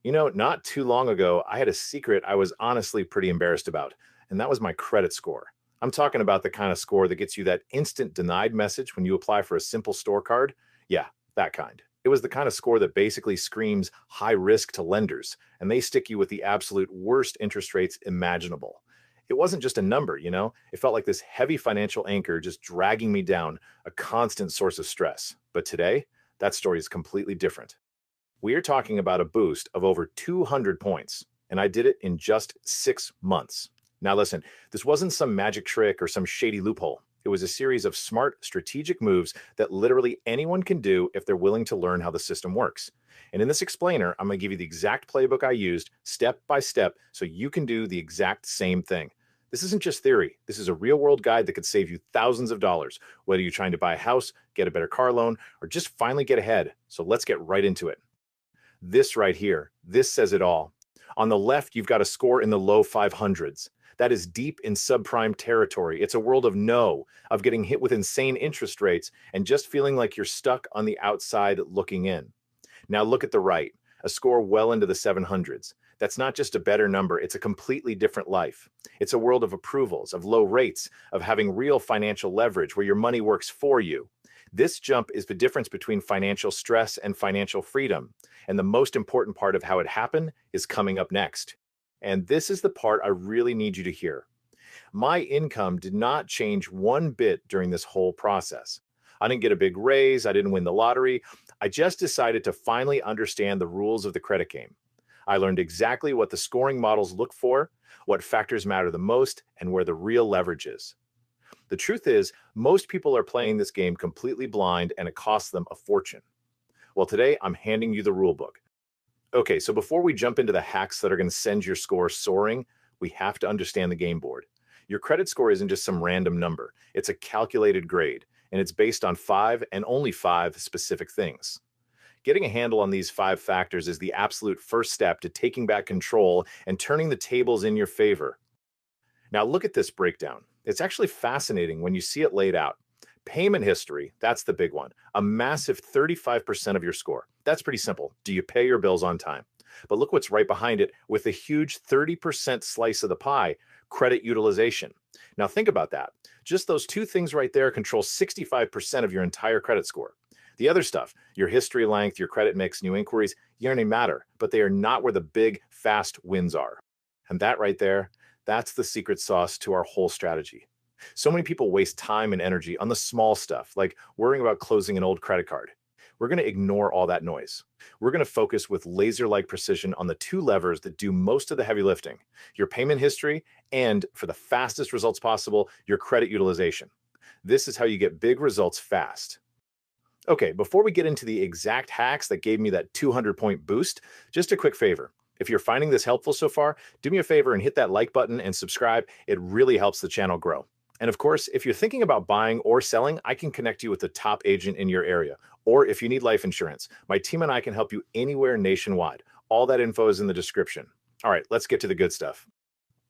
Not too long ago, I had a secret I was honestly pretty embarrassed about, and that was my credit score. I'm talking about the kind of score that gets you that instant denied message when you apply for a simple store card. Yeah, that kind. It was the kind of score that basically screams high risk to lenders, and they stick you with the absolute worst interest rates imaginable. It wasn't just a number. It felt like this heavy financial anchor just dragging me down, a constant source of stress. But today, that story is completely different. We are talking about a boost of over 200 points, and I did it in just 6 months. Now, listen, this wasn't some magic trick or some shady loophole. It was a series of smart, strategic moves that literally anyone can do if they're willing to learn how the system works. And in this explainer, I'm going to give you the exact playbook I used step by step so you can do the exact same thing. This isn't just theory. This is a real world guide that could save you thousands of dollars, whether you're trying to buy a house, get a better car loan, or just finally get ahead. So let's get right into it. This right here, this says it all. On the left, you've got a score in the low 500s. That is deep in subprime territory. It's a world of no, of getting hit with insane interest rates and just feeling like you're stuck on the outside looking in. Now look at the right, a score well into the 700s. That's not just a better number, it's a completely different life. It's a world of approvals, of low rates, of having real financial leverage where your money works for you. This jump is the difference between financial stress and financial freedom. And the most important part of how it happened is coming up next. And this is the part I really need you to hear. My income did not change one bit during this whole process. I didn't get a big raise, I didn't win the lottery. I just decided to finally understand the rules of the credit game. I learned exactly what the scoring models look for, what factors matter the most, and where the real leverage is. The truth is, most people are playing this game completely blind and it costs them a fortune. Well, today I'm handing you the rule book. Okay, so before we jump into the hacks that are going to send your score soaring, we have to understand the game board. Your credit score isn't just some random number, it's a calculated grade, and it's based on five and only five specific things. Getting a handle on these five factors is the absolute first step to taking back control and turning the tables in your favor. Now, look at this breakdown. It's actually fascinating when you see it laid out. Payment history, that's the big one. A massive 35% of your score. That's pretty simple. Do you pay your bills on time? But look what's right behind it with a huge 30% slice of the pie, credit utilization. Now, think about that. Just those two things right there control 65% of your entire credit score. The other stuff, your history length, your credit mix, new inquiries, you don't even matter, but they are not where the big, fast wins are. And that right there, that's the secret sauce to our whole strategy. So many people waste time and energy on the small stuff, like worrying about closing an old credit card. We're going to ignore all that noise. We're going to focus with laser like precision on the two levers that do most of the heavy lifting: your payment history and, for the fastest results possible, your credit utilization. This is how you get big results fast. Okay, before we get into the exact hacks that gave me that 200-point boost, just a quick favor. If you're finding this helpful so far, do me a favor and hit that like button and subscribe. It really helps the channel grow. And of course, if you're thinking about buying or selling, I can connect you with the top agent in your area. Or if you need life insurance, my team and I can help you anywhere nationwide. All that info is in the description. All right, let's get to the good stuff.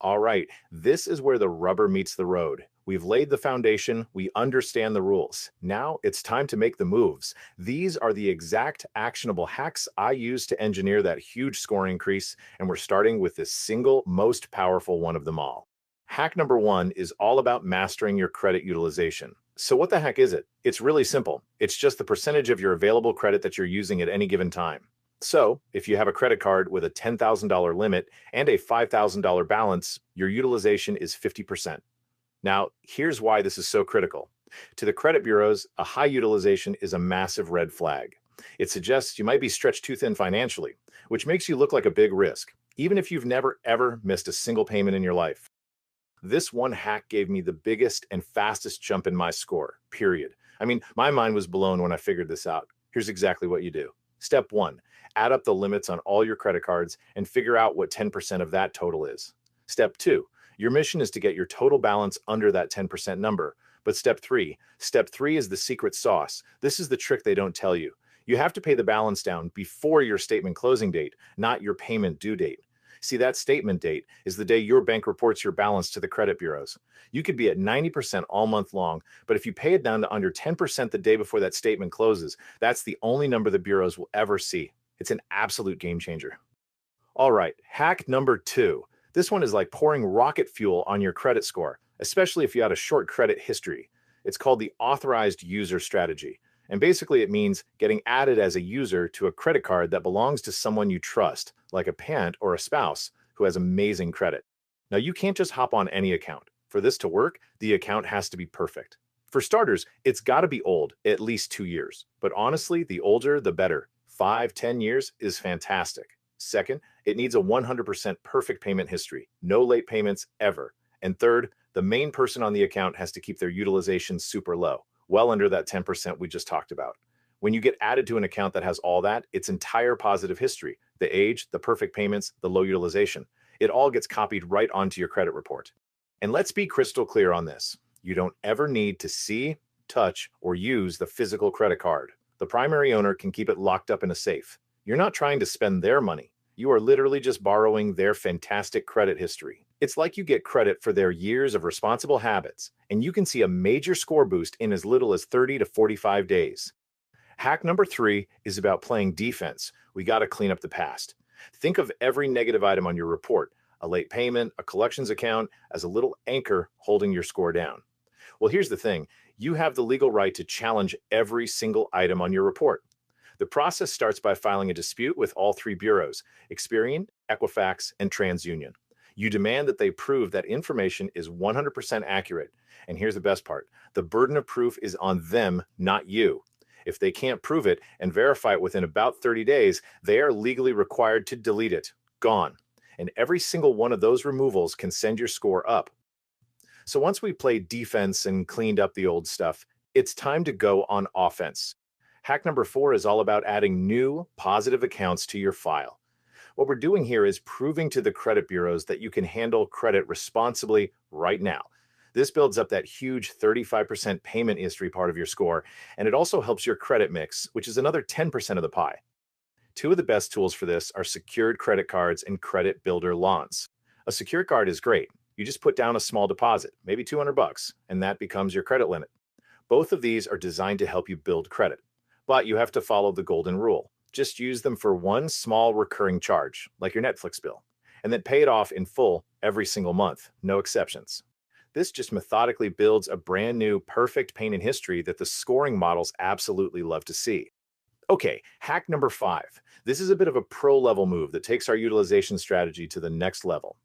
All right, this is where the rubber meets the road. We've laid the foundation, we understand the rules. Now it's time to make the moves. These are the exact actionable hacks I use to engineer that huge score increase, and we're starting with this single, most powerful one of them all. Hack number one is all about mastering your credit utilization. So what the heck is it? It's really simple. It's just the percentage of your available credit that you're using at any given time. So, if you have a credit card with a $10,000 limit and a $5,000 balance, your utilization is 50%. Now, here's why this is so critical. To the credit bureaus, a high utilization is a massive red flag. It suggests you might be stretched too thin financially, which makes you look like a big risk, even if you've never ever missed a single payment in your life. This one hack gave me the biggest and fastest jump in my score, period. I mean, my mind was blown when I figured this out. Here's exactly what you do. Step one, add up the limits on all your credit cards and figure out what 10% of that total is. Step two, your mission is to get your total balance under that 10% number. But step three is the secret sauce. This is the trick they don't tell you. You have to pay the balance down before your statement closing date, not your payment due date. See, that statement date is the day your bank reports your balance to the credit bureaus. You could be at 90% all month long, but if you pay it down to under 10% the day before that statement closes, that's the only number the bureaus will ever see. It's an absolute game changer. All right, hack number two. This one is like pouring rocket fuel on your credit score, especially if you had a short credit history. It's called the authorized user strategy. And basically, it means getting added as a user to a credit card that belongs to someone you trust, like a parent or a spouse who has amazing credit. Now, you can't just hop on any account. For this to work, the account has to be perfect. For starters, it's got to be old, at least 2 years. But honestly, the older, the better. 5, 10 years is fantastic. Second, it needs a 100% perfect payment history, no late payments ever. And third, the main person on the account has to keep their utilization super low, well under that 10% we just talked about. When you get added to an account that has all that, its entire positive history, the age, the perfect payments, the low utilization, it all gets copied right onto your credit report. And let's be crystal clear on this. You don't ever need to see, touch, or use the physical credit card. The primary owner can keep it locked up in a safe. You're not trying to spend their money. You are literally just borrowing their fantastic credit history. It's like you get credit for their years of responsible habits, and you can see a major score boost in as little as 30 to 45 days. Hack number three is about playing defense. We got to clean up the past. Think of every negative item on your report, a late payment, a collections account, as a little anchor holding your score down. Well, here's the thing. You have the legal right to challenge every single item on your report. The process starts by filing a dispute with all three bureaus, Experian, Equifax, and TransUnion. You demand that they prove that information is 100% accurate. And here's the best part. The burden of proof is on them, not you. If they can't prove it and verify it within about 30 days, they are legally required to delete it. Gone. And every single one of those removals can send your score up. So once we played defense and cleaned up the old stuff, it's time to go on offense. Hack number four is all about adding new positive accounts to your file. What we're doing here is proving to the credit bureaus that you can handle credit responsibly right now. This builds up that huge 35% payment history part of your score, and it also helps your credit mix, which is another 10% of the pie. Two of the best tools for this are secured credit cards and credit builder lawns. A secured card is great. You just put down a small deposit, maybe $200, and that becomes your credit limit. Both of these are designed to help you build credit, but you have to follow the golden rule. Just use them for one small recurring charge, like your Netflix bill, and then pay it off in full every single month, no exceptions. This just methodically builds a brand new, perfect payment history that the scoring models absolutely love to see. Okay, hack number five. This is a bit of a pro-level move that takes our utilization strategy to the next level.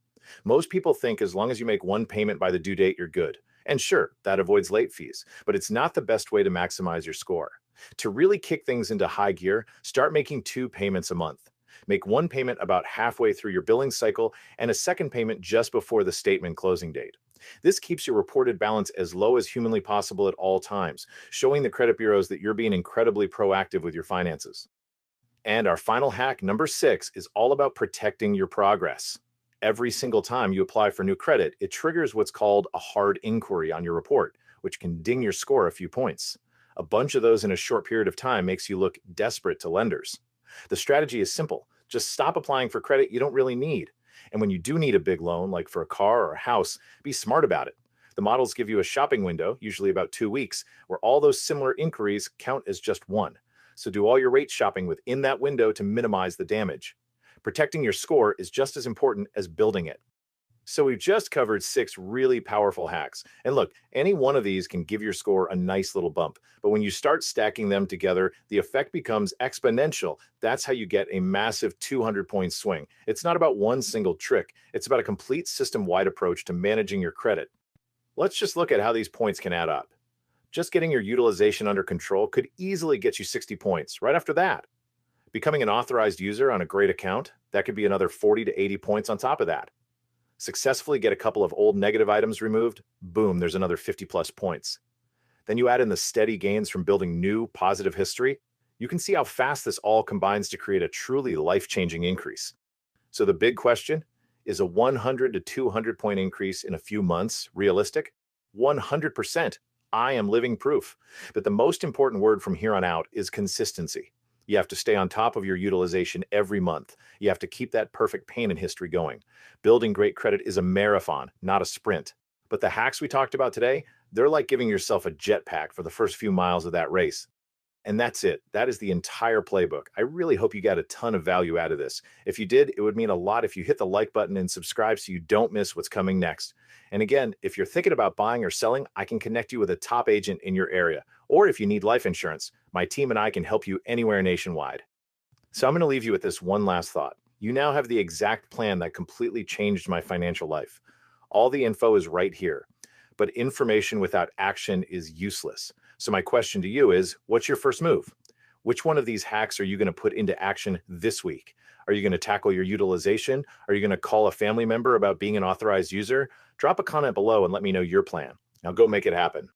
Most people think as long as you make one payment by the due date, you're good. And sure, that avoids late fees, but it's not the best way to maximize your score. To really kick things into high gear, start making two payments a month. Make one payment about halfway through your billing cycle and a second payment just before the statement closing date. This keeps your reported balance as low as humanly possible at all times, showing the credit bureaus that you're being incredibly proactive with your finances. And our final hack, number six, is all about protecting your progress. Every single time you apply for new credit, it triggers what's called a hard inquiry on your report, which can ding your score a few points. A bunch of those in a short period of time makes you look desperate to lenders. The strategy is simple. Just stop applying for credit you don't really need. And when you do need a big loan, like for a car or a house, be smart about it. The models give you a shopping window, usually about 2 weeks, where all those similar inquiries count as just one. So do all your rate shopping within that window to minimize the damage. Protecting your score is just as important as building it. So we've just covered 6 really powerful hacks. And look, any one of these can give your score a nice little bump. But when you start stacking them together, the effect becomes exponential. That's how you get a massive 200-point swing. It's not about one single trick. It's about a complete system-wide approach to managing your credit. Let's just look at how these points can add up. Just getting your utilization under control could easily get you 60 points right after that. Becoming an authorized user on a great account, that could be another 40 to 80 points on top of that. Successfully get a couple of old negative items removed, boom, there's another 50 plus points. Then you add in the steady gains from building new positive history. You can see how fast this all combines to create a truly life-changing increase. So the big question, is a 100 to 200 point increase in a few months realistic? 100%. I am living proof. But the most important word from here on out is consistency. You have to stay on top of your utilization every month. You have to keep that perfect payment history going. Building great credit is a marathon, not a sprint. But the hacks we talked about today, they're like giving yourself a jetpack for the first few miles of that race. And that's it. That is the entire playbook. I really hope you got a ton of value out of this. If you did, it would mean a lot if you hit the like button and subscribe so you don't miss what's coming next. And again, if you're thinking about buying or selling, I can connect you with a top agent in your area. Or if you need life insurance, my team and I can help you anywhere nationwide. So I'm going to leave you with this one last thought. You now have the exact plan that completely changed my financial life. All the info is right here, but information without action is useless. So my question to you is, what's your first move? Which one of these hacks are you going to put into action this week? Are you going to tackle your utilization? Are you going to call a family member about being an authorized user? Drop a comment below and let me know your plan. Now go make it happen.